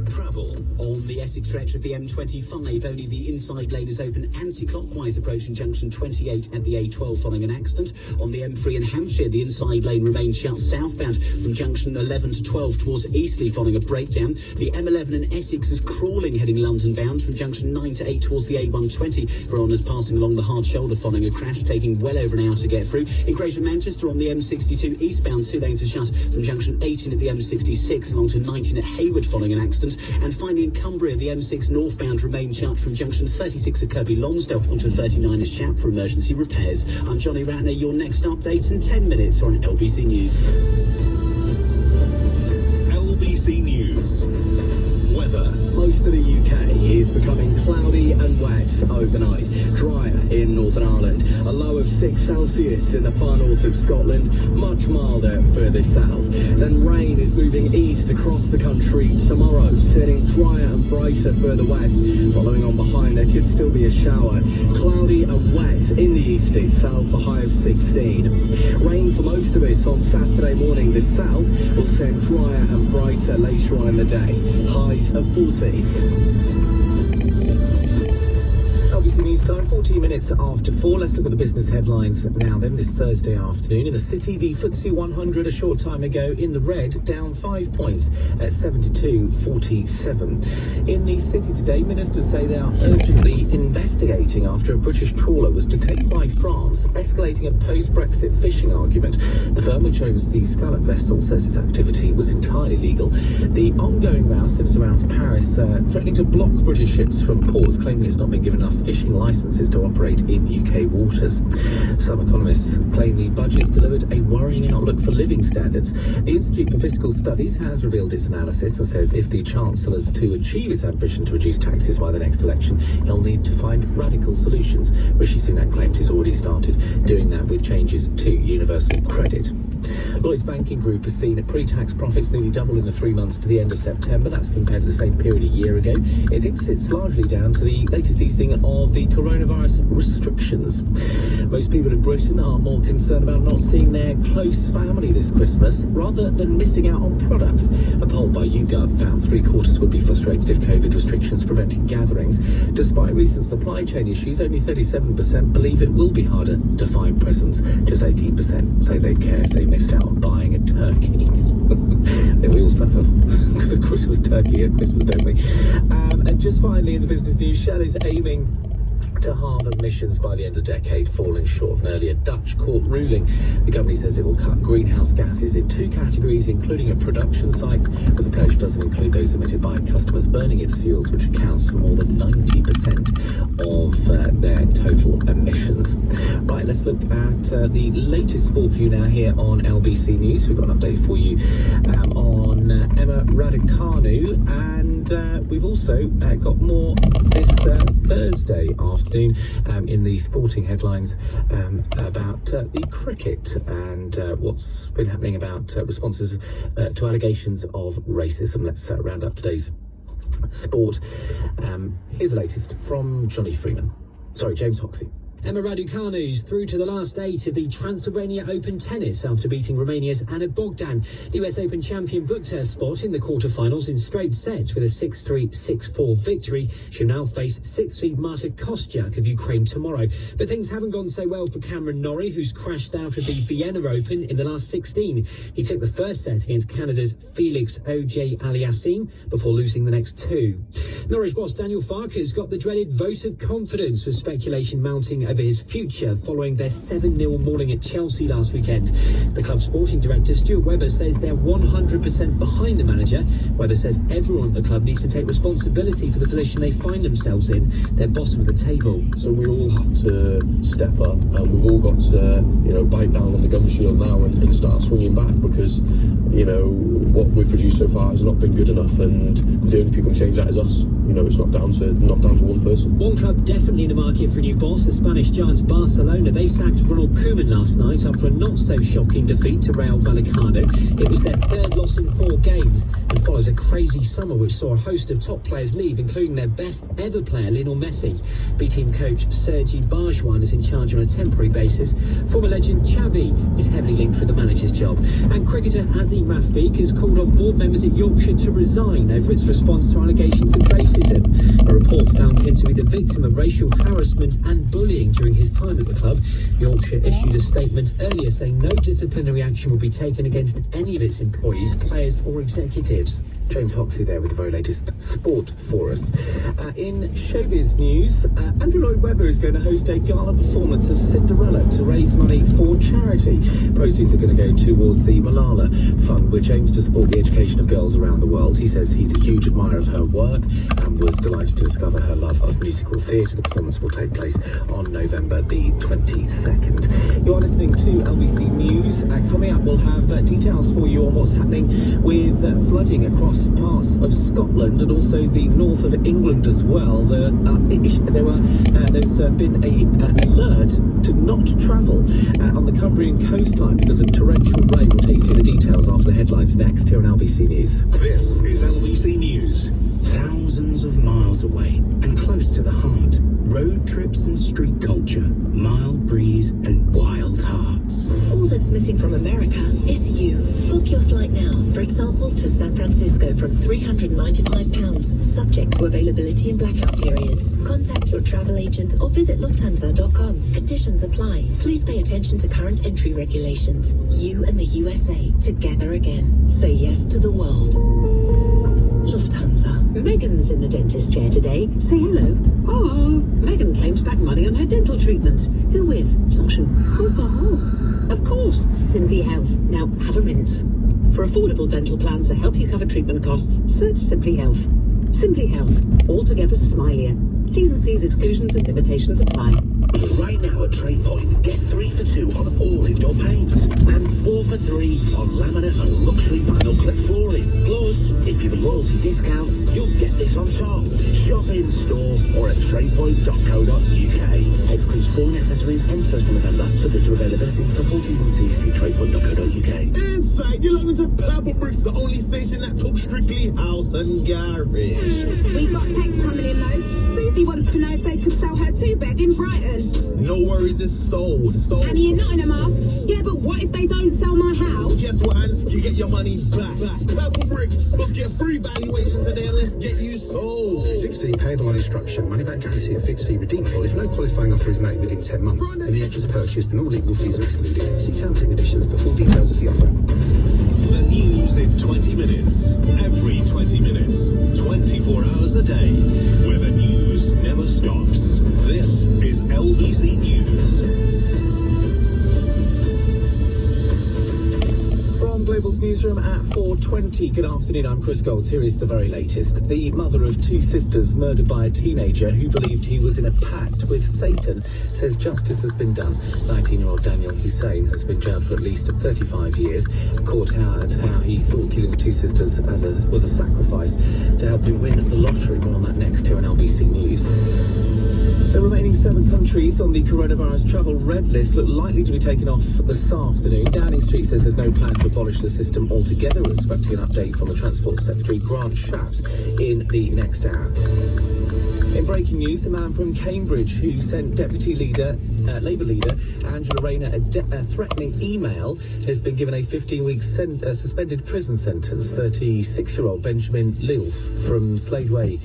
Travel on the Essex stretch of the M25. Only the inside lane is open anti-clockwise approaching junction 28 at the A12 following an accident. On the M3 in Hampshire, the inside lane remains shut southbound from junction 11 to 12 towards Eastleigh following a breakdown. The M11 in Essex is crawling heading London bound from junction 9 to 8 towards the A120 for honours passing along the hard shoulder following a crash taking well over an hour to get through. In Greater Manchester on the M62 eastbound, 2 lanes are shut from junction 18 at the M66 along to 19 at Hayward following an accident. And finally in Cumbria, the M6 northbound remains shut from junction 36 at Kirkby Lonsdale onto 39 at Shap for emergency repairs. I'm Johnny Ratner. Your next updates in 10 minutes on LBC News. LBC News. Weather. Most of the UK is becoming cloudy and wet overnight. Drier in Northern Ireland. A low of 6 Celsius in the far north of Scotland. Much milder further south. Then rain is moving east across the country tomorrow, turning drier and brighter further west. Following on behind, there could still be a shower. Cloudy and wet in the east itself, a high of 16. Rain for most of us on Saturday morning. The south will turn drier and brighter later on in the day. Highs of 40. LBC News time, 14 minutes after 4. Let's look at the business headlines now then this Thursday afternoon. In the city, the FTSE 100 a short time ago in the red, down 5 points at 72.47. In the city today, ministers say they are urgently investigating after a British trawler was detained by France, escalating a post-Brexit fishing argument. The firm which owns the Scallop vessel says its activity was entirely legal. The ongoing row stems around Paris, threatening to block British ships from ports, claiming it's not been given enough fishing licenses to operate in UK waters. Some economists claim the budget's delivered a worrying outlook for living standards. The Institute for Fiscal Studies has revealed its analysis and says if the Chancellor's to achieve its ambition to reduce taxes by the next election, he'll need to find radical solutions. Rishi Sunak claims he's already started doing that with changes to universal credit. Lloyds Banking Group has seen pre-tax profits nearly double in the 3 months to the end of September. That's compared to the same period a year ago. It thinks it's largely down to the latest easing of the coronavirus restrictions. Most people in Britain are more concerned about not seeing their close family this Christmas rather than missing out on products. A poll by YouGov found 3/4 would be frustrated if COVID restrictions prevented gatherings. Despite recent supply chain issues, only 37% believe it will be harder to find presents. Just 18% say they'd care if they missed out on buying a turkey. We all suffer with a Christmas turkey at Christmas, don't we? And just finally in the business news, Shell is aiming to halve emissions by the end of the decade, falling short of an earlier Dutch court ruling. The company says it will cut greenhouse gases in 2 categories, including at production sites, but the pledge doesn't include those emitted by customers burning its fuels, which accounts for more than 90% of their total emissions. Right, let's look at the latest sport view now here on LBC News. We've got an update for you on Emma Raducanu, and we've also got more this Thursday afternoon in the sporting headlines about the cricket and what's been happening about responses to allegations of racism. Let's round up today's sport. Here's the latest from James Hoxie. Emma Raducanu's through to the last 8 of the Transylvania Open Tennis after beating Romania's Anna Bogdan. The US Open champion booked her spot in the quarterfinals in straight sets with a 6-3, 6-4 victory. She'll now face 6th seed Marta Kostyuk of Ukraine tomorrow. But things haven't gone so well for Cameron Norrie, who's crashed out of the Vienna Open in the last 16. He took the first set against Canada's Felix Auger-Aliassime before losing the next 2. Norwich boss Daniel Farke's got the dreaded vote of confidence, with speculation mounting over his future following their 7-0 mauling at Chelsea last weekend. The club's sporting director Stuart Webber says they're 100% behind the manager. Webber says everyone at the club needs to take responsibility for the position they find themselves in. They're bottom of the table. So we all have to step up, and we've all got to, bite down on the gum shield now and start swinging back, because, what we've produced so far has not been good enough, and the only people who can change that is us. It's not down to one person. One club definitely in the market for a new boss, the Spanish giants Barcelona. They sacked Ronald Koeman last night after a not-so-shocking defeat to Rayo Vallecano. It was their 3rd loss in 4 games and follows a crazy summer which saw a host of top players leave, including their best-ever player, Lionel Messi. B-team coach Sergi Barjuan is in charge on a temporary basis. Former legend Xavi is heavily linked with the manager's job. And cricketer Azim Rafiq has called on board members at Yorkshire to resign over its response to allegations of racism. A report found him to be the victim of racial harassment and bullying during his time at the club. Yorkshire issued a statement earlier saying no disciplinary action will be taken against any of its employees, players or executives. James Hoxie there with the very latest sport for us. In showbiz news, Andrew Lloyd Webber is going to host a gala performance of Cinderella to raise money for charity. Proceeds are going to go towards the Malala Fund, which aims to support the education of girls around the world. He says he's a huge admirer of her work and was delighted to discover her love of musical theatre. The performance will take place on November the 22nd. You are listening to LBC News. Coming up, we'll have details for you on what's happening with flooding across parts of Scotland and also the north of England as well. There's been an alert to not travel on the Cumbrian coastline because of torrential rain. We'll take you through the details after the headlines next here on LBC News. This is LBC News. Thousands of miles away and close to the heart. Road trips and street culture, mild breeze and wild hearts. All that's missing from America is you. Book your flight now, for example, to San Francisco from £395, subject to availability and blackout periods. Contact your travel agent or visit Lufthansa.com. Conditions apply. Please pay attention to current entry regulations. You and the USA, together again. Say yes to the world. Lufthansa. Megan's in the dentist chair today. Say hello. Oh, Megan claims back money on her dental treatment. Who with? Sasha. Oh, of course, Simply Health. Now have a rinse. For affordable dental plans to help you cover treatment costs, search Simply Health. Simply Health. Altogether smilier. T's and C's, exclusions and limitations apply. Right now at Trade Point, get 3 for 2 on all indoor paint and 4 for 3 on laminate and luxury vinyl clip flooring. Plus, if you have a loyalty discount, you'll get this on top. Shop in store or at tradepoint.co.uk. Excludes flooring accessories ends 1st of November. Subject to availability for 40s and C's. See tradepoint.co.uk. Inside, you're logging to Purple Bricks, the only station that talks strictly house and garage. We got text coming in though. Susie wants to know if they could sell her 2-bed in Brighton. No worries, it's sold. And you're not in a mask? Yeah, but what if they don't sell my house? Guess what, Ann? You get your money back. Purple Bricks, book your free valuation today and let's get you sold. Fixed fee payable on instruction, money back guarantee and fixed fee redeemable if no qualifying offer is made within 10 months and the edge is purchased and all legal fees are excluded. See terms and conditions for full details of the offer. The news in 20 minutes. Every 20 minutes. 24 hours a day. Where the news never stops. This Newsroom at 4:20. Good afternoon, I'm Chris Golds. Here is the very latest. The mother of two sisters murdered by a teenager who believed he was in a pact with Satan says justice has been done. 19-year-old Daniel Hussein has been jailed for at least 35 years. Court had how he thought killing the two sisters was a sacrifice to help him win the lottery. More on that next here on LBC News. The remaining 7 countries on the coronavirus travel red list look likely to be taken off this afternoon. Downing Street says there's no plan to abolish the system altogether. We're expecting an update from the Transport Secretary, Grant Shapps, in the next hour. In breaking news, a man from Cambridge who sent Deputy Labour leader Angela Rayner a threatening email has been given a 15-week suspended prison sentence. 36-year-old Benjamin Lilf from Slade Way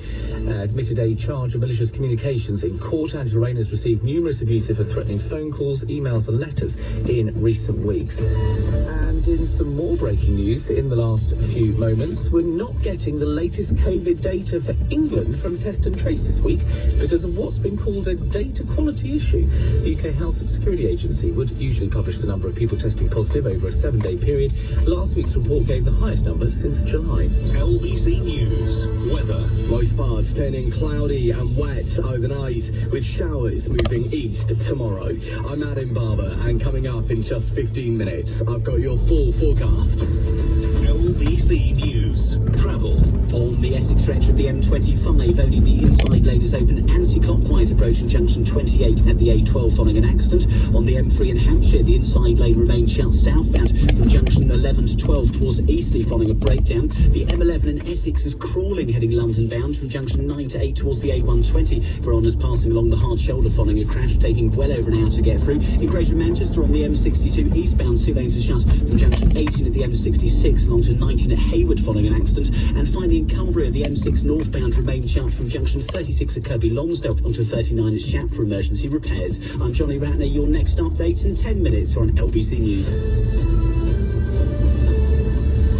admitted a charge of malicious communications in court. Angela Rayner has received numerous abusive and threatening phone calls, emails and letters in recent weeks. And in some more breaking news in the last few moments, we're not getting the latest COVID data for England from Test and Trace this week because of what's been called a data quality issue. The UK Health and Security Agency would usually publish the number of people testing positive over a 7-day period. Last week's report gave the highest number since July. LBC News weather. Most parts turning cloudy and wet overnight with showers moving east tomorrow. I'm Adam Barber and coming up in just 15 minutes I've got your full forecast. LBC News travel. On the Essex stretch of the M25, only the inside lane is open anti-clockwise approaching junction 28 at the A12 following an accident. On the M3 in Hampshire, the inside lane remains shut southbound from junction 11 to 12 towards Eastleigh following a breakdown. The M11 in Essex is crawling heading London bound from junction 9 to 8 towards the A120. Verona's passing along the hard shoulder following a crash, taking well over an hour to get through. In Greater Manchester on the M62 eastbound, 2 lanes are shut from junction 18 at the M66 along to 19 at Hayward following an accident. And finally in Cumbria, the M6 northbound remains shut from junction 36 at Kirby Lonsdale onto 39 at Shap for emergency repairs. I'm Johnny Ratner. Your next updates in 10 minutes on LBC News.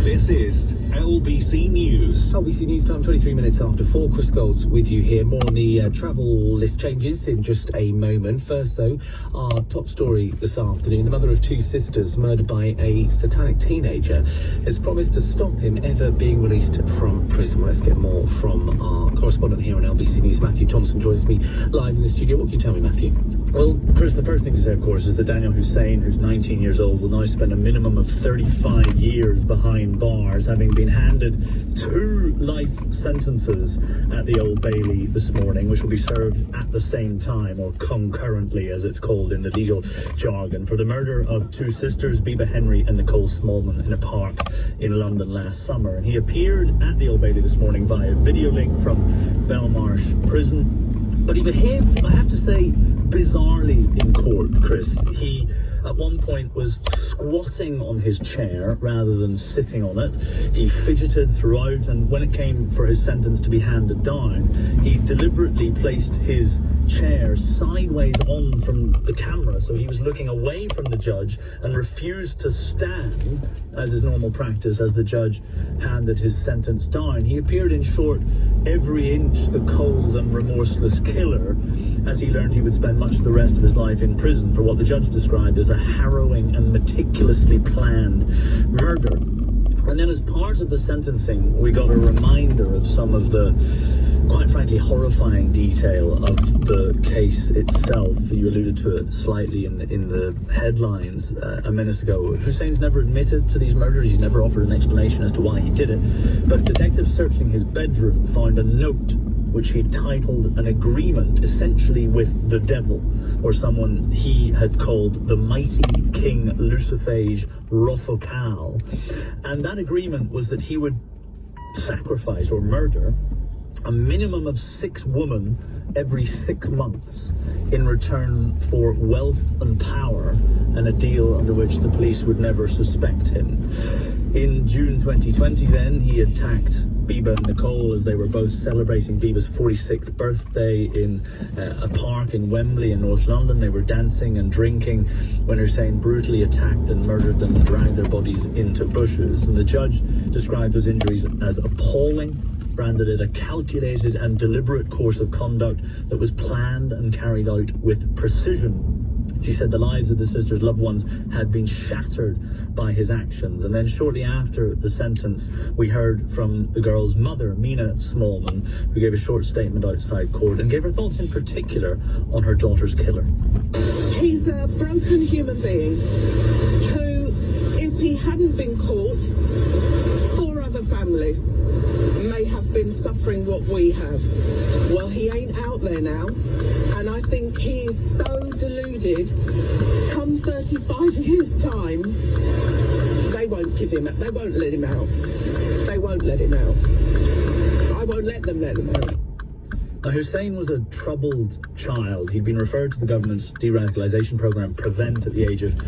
This is LBC News. LBC News time, 23 minutes after 4. Chris Golds with you here. More on the travel list changes in just a moment. First, though, our top story this afternoon. The mother of two sisters murdered by a satanic teenager has promised to stop him ever being released from prison. Let's get more from our correspondent here on LBC News. Matthew Thompson joins me live in the studio. What can you tell me, Matthew? Well, Chris, the first thing to say, of course, is that Daniel Hussein, who's 19 years old, will now spend a minimum of 35 years behind bars, having been handed 2 life sentences at the Old Bailey this morning, which will be served at the same time, or concurrently as it's called in the legal jargon, for the murder of 2 sisters, Biba Henry and Nicole Smallman, in a park in London last summer. And he appeared at the Old Bailey this morning via video link from Belmarsh Prison, but he behaved, I have to say, bizarrely in court, Chris. He at one point was squatting on his chair rather than sitting on it. He fidgeted throughout, and when it came for his sentence to be handed down, he deliberately placed his chair sideways on from the camera, so he was looking away from the judge and refused to stand, as is normal practice, as the judge handed his sentence down. He appeared, in short, every inch the cold and remorseless killer, as he learned he would spend much of the rest of his life in prison for what the judge described as a harrowing and meticulously planned murder. And then as part of the sentencing, we got a reminder of some of the, quite frankly, horrifying detail of the case itself. You alluded to it slightly in the headlines a minute ago. Hussein's never admitted to these murders. He's never offered an explanation as to why he did it. But detectives searching his bedroom found a note which he titled an agreement, essentially with the devil, or someone he had called the mighty King Luciphage Rothokal. And that agreement was that he would sacrifice or murder a minimum of 6 women every 6 months in return for wealth and power, and a deal under which the police would never suspect him. In June 2020 then, he attacked Biba and Nicole as they were both celebrating Biba's 46th birthday in a park in Wembley in North London. They were dancing and drinking when Hussein brutally attacked and murdered them and dragged their bodies into bushes. And the judge described those injuries as appalling, branded it a calculated and deliberate course of conduct that was planned and carried out with precision. She said the lives of the sister's loved ones had been shattered by his actions. And then shortly after the sentence, we heard from the girl's mother, Mina Smallman, who gave a short statement outside court and gave her thoughts in particular on her daughter's killer. He's a broken human being who, if he hadn't been caught, 4 other families may have been suffering what we have. Well, he ain't out there now, and I think he is so deluded, come 35 years' time, they won't let him out. They won't let him out. I won't let them out. Now, Hussein was a troubled child. He'd been referred to the government's de-radicalisation programme, PREVENT, at the age of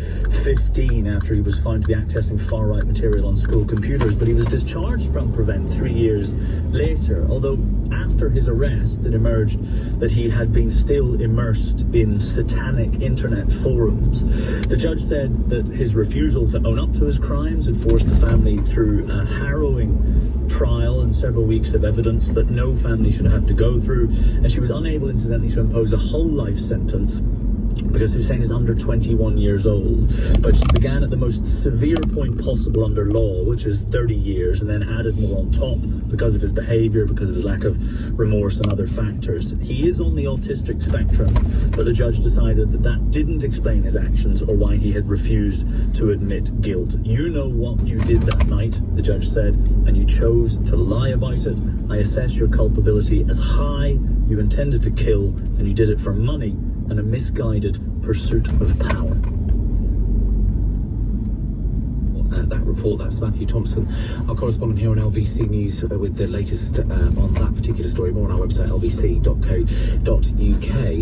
15 after he was found to be accessing far-right material on school computers. But he was discharged from PREVENT 3 years later, although after his arrest it emerged that he had been still immersed in satanic internet forums. The judge said that his refusal to own up to his crimes had forced the family through a harrowing trial and several weeks of evidence that no family should have to go through, and she was unable, incidentally, to impose a whole life sentence because Hussein is under 21 years old. But she began at the most severe point possible under law, which is 30 years, and then added more on top because of his behaviour, because of his lack of remorse and other factors. He is on the autistic spectrum, but the judge decided that that didn't explain his actions or why he had refused to admit guilt. You know what you did that night, the judge said, and you chose to lie about it. I assess your culpability as high. You intended to kill, and you did it for money and a misguided pursuit of power. That report, that's Matthew Thompson, our correspondent here on LBC News, with the latest on that particular story. More on our website, lbc.co.uk.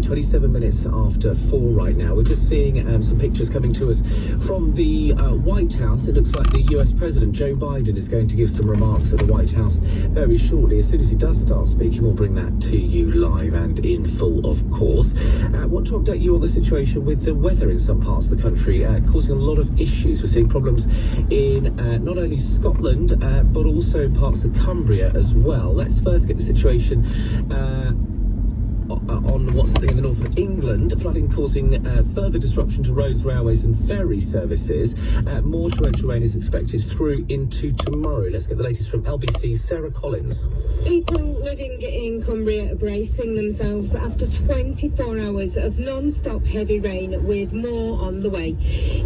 27 minutes after 4 right now. We're just seeing some pictures coming to us from the White House. It looks like the US President Joe Biden is going to give some remarks at the White House very shortly. As soon as he does start speaking, we'll bring that to you live and in full, of course. I want to update you on the situation with the weather in some parts of the country, causing a lot of issues. We're seeing problems in not only Scotland, but also parts of Cumbria as well. Let's first get the situation on what's happening in the north of England. Flooding causing further disruption to roads, railways and ferry services. More torrential rain is expected through into tomorrow. Let's get the latest from LBC's Sarah Collins. People living in Cumbria are bracing themselves after 24 hours of non-stop heavy rain, with more on the way.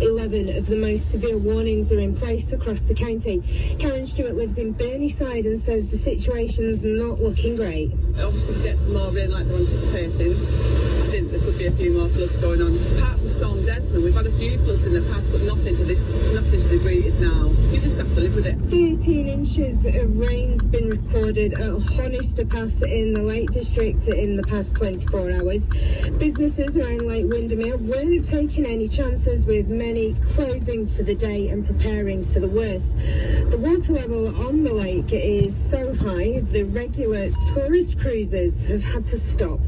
11 of the most severe warnings are in place across the county. Karen Stewart lives in Burnieside and says the situation's not looking great. Obviously we get some more rain like they're anticipating. I think there could be a few more floods going on. Apart from Storm Desmond, we've had a few floods in the past, but nothing to the degree it is now. You just have to live with it. 13 inches of rain's been recorded at Honister Pass in the Lake District in the past 24 hours. Businesses around Lake Windermere weren't taking any chances, with many closing for the day and preparing for the worst. The water level on the lake is so high, the regular tourist cruises have had to stop.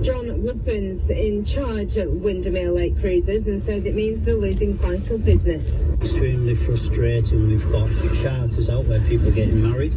John Woodburn's in charge at Windermere Lake Cruises and says it means they're losing vital business. Extremely frustrating when we've got charters out where people are getting married